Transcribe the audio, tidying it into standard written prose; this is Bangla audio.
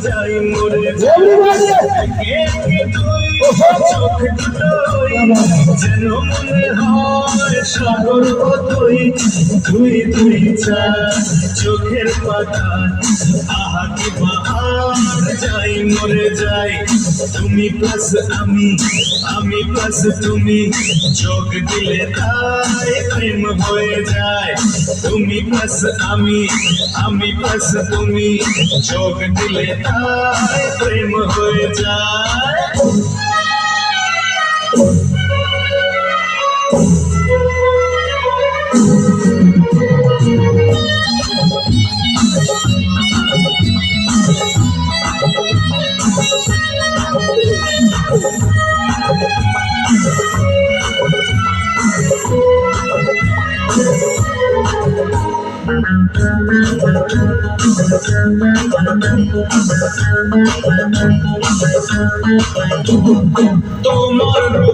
যাই মরে যাই চোখ দুটোই যেন মনে হয় সাগর কতই ধুই ধুই চাই চোখের পাতা আহা কি বাহার যাই মরে যাই তুমি প্লাস আমি প্লাস তুমি যোগ দিলে তাই প্রেম হয়ে যায় তুমি প্লাস আমি প্লাস তুমি যোগ দিলে তাই প্রেম হয়ে যায় তোমার